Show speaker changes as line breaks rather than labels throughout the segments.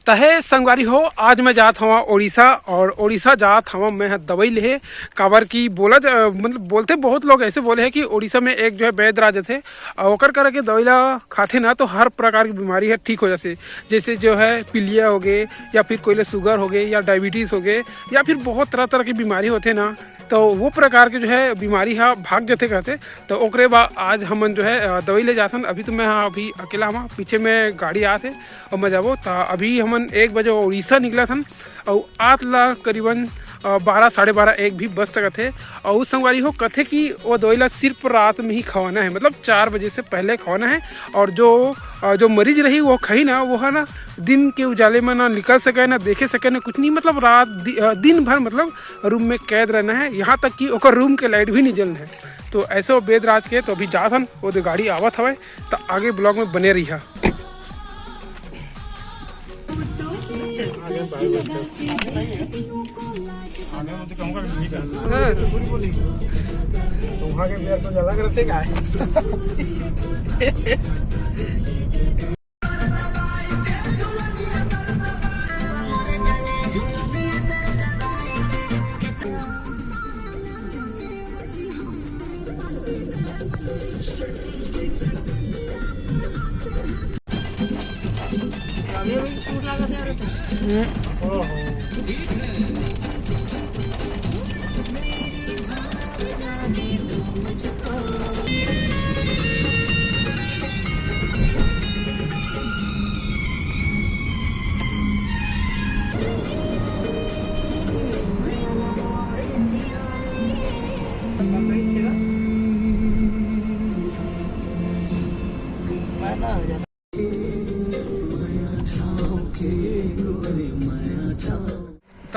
तहे संगवारी हो, आज मैं जात हवा उड़ीसा और उड़ीसा जात हवा मैं दवाई ले काबर की बोला मतलब बोलते बहुत लोग ऐसे बोले हैं कि उड़ीसा में एक जो है वैद्य राजा थे और ओकर कर के दवाई ला खाते ना तो हर प्रकार की बीमारी है ठीक हो जाते। जैसे जो है पीलिया हो गए या फिर कोई शुगर हो गए या डायबिटीज़ हो गए या फिर बहुत तरह तरह की बीमारी होते ना, तो वो प्रकार के जो है बीमारी है भाग जाते कहते। तो ओकरे बाद आज हम जो है दवाई ले जाथन। अभी तो मैं अभी अकेला हम पीछे में गाड़ी आते और मैं जाबो। तो अभी हमन 1 बजे उड़ीसा निकला थन और आज ला करीबन 12 साढ़े 12 1 भी बज सकते थे। और उस संगवारी हो कथे कि वो दवाई सिर्फ रात में ही खवाना है, मतलब 4 बजे से पहले खवाना है। और जो मरीज रही वो खाई ना, वो है ना दिन के उजाले में ना निकल सके ना देखे सके ना कुछ नहीं, मतलब रात दिन भर मतलब रूम में कैद रहना है। यहाँ तक कि ओकर रूम के लाइट भी नहीं जलना है। तो ऐसे वो वेद राज के तो अभी जात हन वो तो गाड़ी आवत हवे। तो आगे ब्लॉग में बने रही है।
तुम्हारे बियर तो जला करते का है।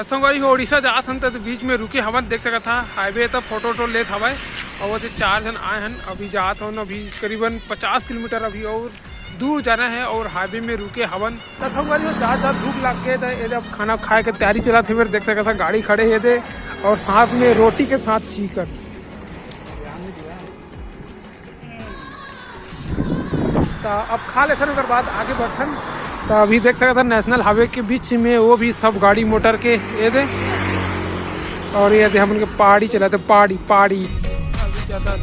संगवारी हो उड़ीसा जात हन तो बीच में रुके हवन देख सकत था। हाईवे तक फोटो लेत हवाए और वो 4 जन आए हन। अभी जात हन, अभी करीबन 50 किलोमीटर अभी और दूर जाना है और हाईवे में रुके हवन। तो संगवारी हो जात भूख लग गए थे, अब खाना खाए के तैयारी चला थे। फिर देख सकता था गाड़ी खड़े है थे और साथ में रोटी के साथ चिकन। तो अब खा लेते उसके बाद आगे बढ़थन। तो अभी देख सकते था नेशनल हाईवे के बीच में वो भी सब गाड़ी मोटर के ये दे और ये हम उनके पहाड़ी चलाते पहाड़ी अभी ज़्यादा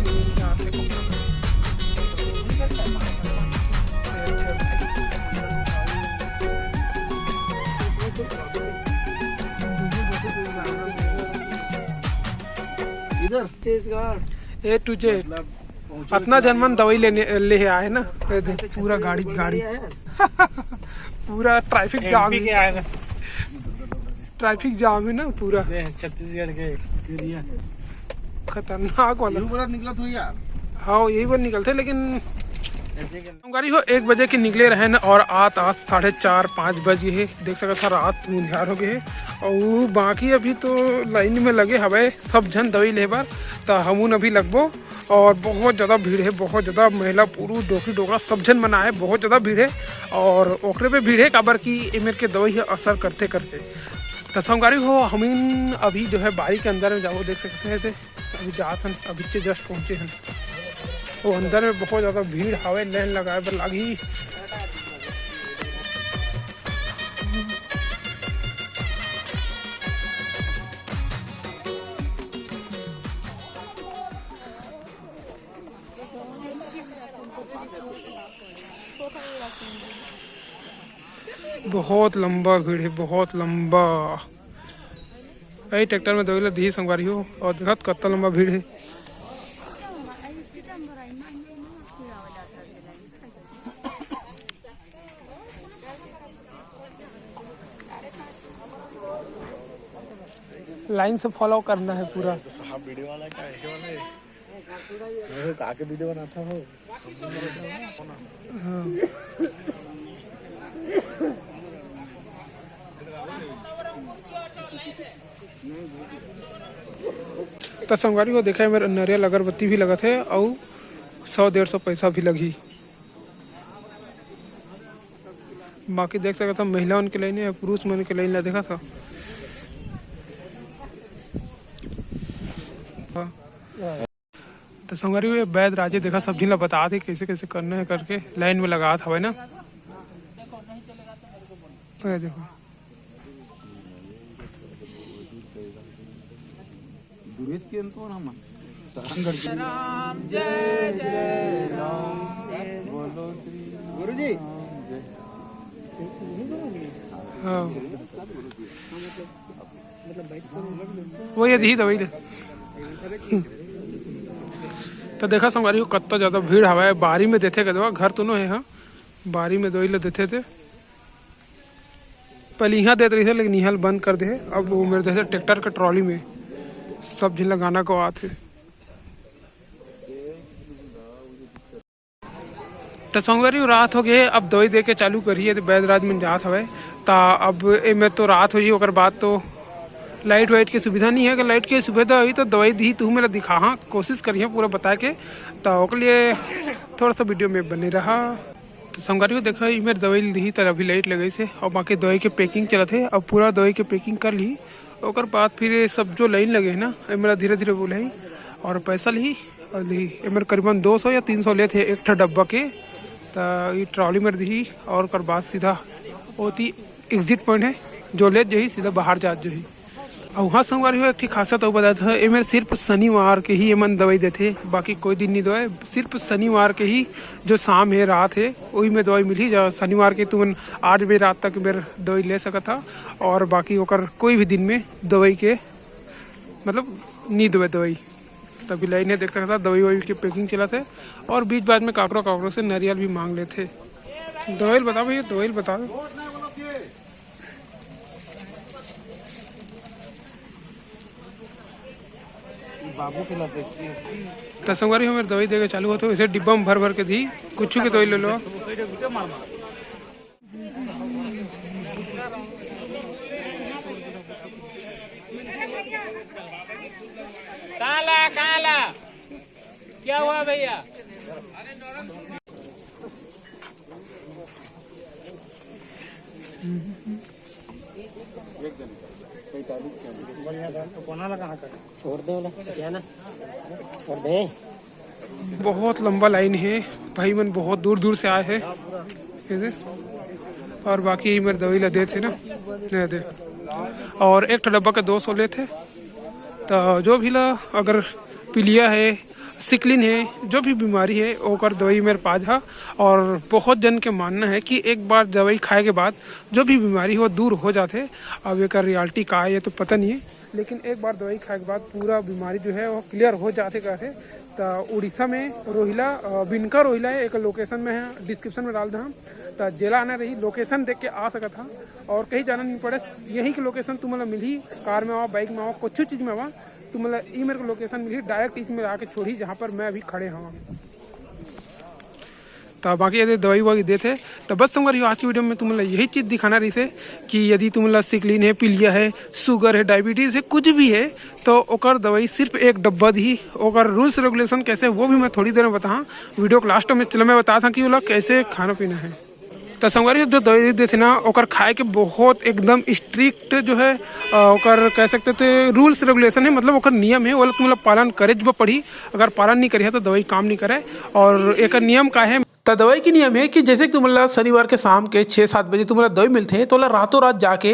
इधर छत्तीसगढ़
A to Z अपना जन्मन दवाई ले आए ना। पूरा गाड़ी पूरा ट्रैफिक जाम है, ट्रैफिक जाम है ना पूरा
छत्तीसगढ़ के एरिया
खतरनाक वाला
निकला तो यार।
हाँ यही बार निकलते, लेकिन गाड़ी हो 1 बजे के निकले रहे ना और आज 4:30-5 बजे है। देख सकते था रात मुंधियार हो गए है और बाकी अभी तो लाइन में लगे हवे सब जन दवाई ले बार। तो हमून अभी लगबो और बहुत ज़्यादा भीड़ है, बहुत ज़्यादा महिला पुरुष डोकरी डोकरा सब जन मना है, बहुत ज़्यादा भीड़ है। और ओकरे पे भीड़ है काबर की एमर के दवाई है असर करते करते। तो संगवारी हो हम अभी जो है बारी के अंदर में जाओ देख सकते हैं। अभी जात हन, अभी से जस्ट पहुँचे हैं। तो अंदर में बहुत ज़्यादा भीड़ हवे, लाइन लगाए पर लगी। बहुत लंबा भीड़ है, बहुत लंबा। यही ट्रैक्टर में दवाई दी संगवारी हो और देखत कितना लंबा भीड़ है। लाइन से फॉलो करना है पूरा।
साहब वीडियो वाला का ऐसे वाले मैं का के वीडियो बनाता हूं। तो संगवारी को देखा है मेरे नारियल अगरबत्ती भी लगा थे और 100-150 पैसा भी लगी। बाकी देख सकता था महिला उनके लाइन है, पुरुष मन के लाइन ला देखा था। तो संगवारी हुए वैद्य राजे देखा सब्जी ला बता थे कैसे कैसे करना है करके लाइन में लगा था ना। ये देखो
गुरुजी
हाँ वही यही दवाई ले तो देखा संगवारी कत्ता ज़्यादा भीड़ हवा है। बारी में देते के दवा घर तो है हाँ बारी में दवाई ले देते थे। पहले यहाँ देते रही थे लेकिन यहाँ बंद कर दे। अब वो मेरे जैसे ट्रैक्टर के ट्रॉली में सब झिल लगाना को आते। तो संगवारी रात हो गए अब दवाई दे के चालू करिए तो बैदराज में जात हवे। तो अब में तो रात हो जी ओकर बाद तो लाइट वाइट की सुविधा नहीं है। अगर लाइट की सुविधा हुई तो दवाई दी तू मेरा दिखा हाँ कोशिश करिए पूरा बता के। तो ओके लिए थोड़ा सा वीडियो में बने रहा। तो संगवारी को देखा मेरे दवाई दी तो अभी लाइट लगी से और बाकी दवाई के पैकिंग चला थे। अब पूरा दवाई के पैकिंग कर ली और बाद फिर सब जो लाइन लगे है ना मेरा धीरे धीरे बोले और पैसा ली और ली मेरे करीबन 200 या 300 ले थे एक डब्बा के। तो ये ट्रॉली में दी और कर बाद सीधा होती एग्जिट पॉइंट है जो ले जो सीधा बाहर जा जो और वहाँ संगवारी हो एक खासा तो बता था ये सिर्फ शनिवार के ही एमन दवाई देते बाकी कोई दिन नहीं दवाई। सिर्फ शनिवार के ही जो शाम है रात है वही में दवाई मिली जो शनिवार के तुमन 8 बजे रात तक मेरे दवाई ले सका था। और बाकी होकर कोई भी दिन में दवाई के मतलब नहीं दवाई दवाई तभी लाइन देख सकता था दवाई वही की पैकिंग चला थे। और बीच बाद में काकरों से नारियल भी मांग लेते। दवाई बताओ भैया दवाई बता दो।
बाबू के लाते
तो संगवारी हमें दवाई देके चालू होते इसे डिब्बा में भर भर के दी कुछ की दवाई ले लो।
काला काला क्या हुआ भैया?
बहुत लंबा लाइन है भाई मन बहुत दूर दूर से आए हैं। और बाकी मेरे दवाई ला दे थे ना दे और एक डब्बा के 200 ले थे। तो जो भी ला अगर पीलिया है सिकलिन है जो भी बीमारी है ओकर दवाई मेरे पास है। और बहुत जन के मानना है कि एक बार दवाई खाए के बाद जो भी बीमारी हो दूर हो जाते। अब एक रियलिटी का है ये तो पता नहीं है लेकिन एक बार दवाई खाए के बाद पूरा बीमारी जो है वो क्लियर हो जाते कहते। तो उड़ीसा में रोहिला बिनका रोहिला है एक लोकेशन में है डिस्क्रिप्शन में डाल दूँ। तो जिला आना रही लोकेशन देख के आ सका था और कहीं जाना नहीं पड़े। यहीं की लोकेशन तुम्हें मिली कार में आओ बाइक में आओ कुछ चीज़ में आओ तो मतलब ये मेरे को लोकेशन मिली डायरेक्ट इसमें आके छोड़ी जहाँ पर मैं अभी खड़े हूँ। तो बाकी यदि दवाई ववाई देते तो बस संगवारी आज की वीडियो में तुम्हें यही चीज़ दिखाना रही से कि यदि तुम्हें सिकलिन है पीलिया है शुगर है डायबिटीज़ है कुछ भी है तो ओकर दवाई सिर्फ एक डब्बा दी। ओकर रूल्स रेगुलेशन कैसे वो भी मैं थोड़ी देर में बता वीडियो के लास्ट में चलो मैं बता था कि वो लोग कैसे खाना पीना है। तो संगवारी जो दवाई देते ना ओकर खाए के बहुत एकदम स्ट्रिक्ट जो है ओकर कह सकते थे रूल्स रेगुलेशन है मतलब ओकर नियम है वो लोग मतलब पालन करे जब पड़ी। अगर पालन नहीं करे तो दवाई काम नहीं करे। और एक नियम का है तो दवाई की नियम है कि जैसे कि तुम्हारा शनिवार के शाम के 6-7 बजे तुम्हारा दवाई मिलते हैं तो रातों रात जाके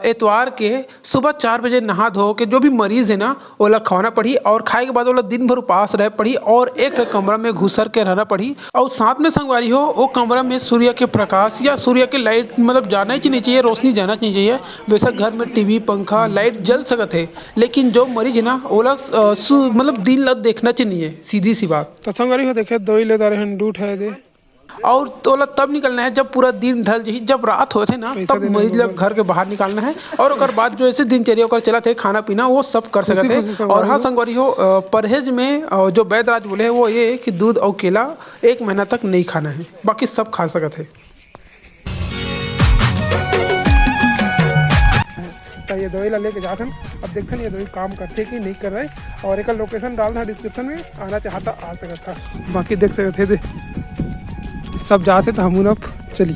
एतवार के सुबह 4 बजे नहा धो के जो भी मरीज है ना वो लोग खाना पड़ी। और खाए के बाद वो लोग दिन भर उपास रह पड़ी और एक कमरा में घुसर के रहना पड़ी। और साथ में संगवारी हो वो कमरा में सूर्य के प्रकाश या सूर्य के लाइट मतलब जाना ही नहीं चाहिए रोशनी जाना नहीं चाहिए। बेशक घर में टीवी पंखा लाइट जल सकते है लेकिन जो मरीज है ना वो लोग मतलब दिन रात देखना चाहिए सीधी सी बात। तो संगवारी हो देखे दवाई ले रहे डूट है दे और तोला तब निकलना है जब पूरा दिन ढल जी जब रात होते ना तब मरीज लोग घर के बाहर निकालना है। और ओकर बाद जो ऐसे दिनचर्या ओकर चला थे खाना पीना वो सब कर सकते हैं। और हाँ संगवारी हो परहेज में जो वैद्यराज बोले वो ये कि दूध और केला 1 महीना तक नहीं खाना है बाकी सब खा सकते हैं। ये दवाई ला लेके जाते हैं अब देखते हैं ये दवाई काम करते कि नहीं कर रहे। और एक लोकेशन डालना डिस्क्रिप्शन में आना चाहता आ सकता था बाकी देख सकते थे सब जाते तो हम अब चली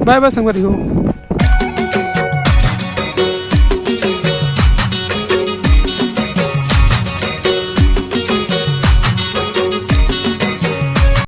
बाय बाय संगवारी हो।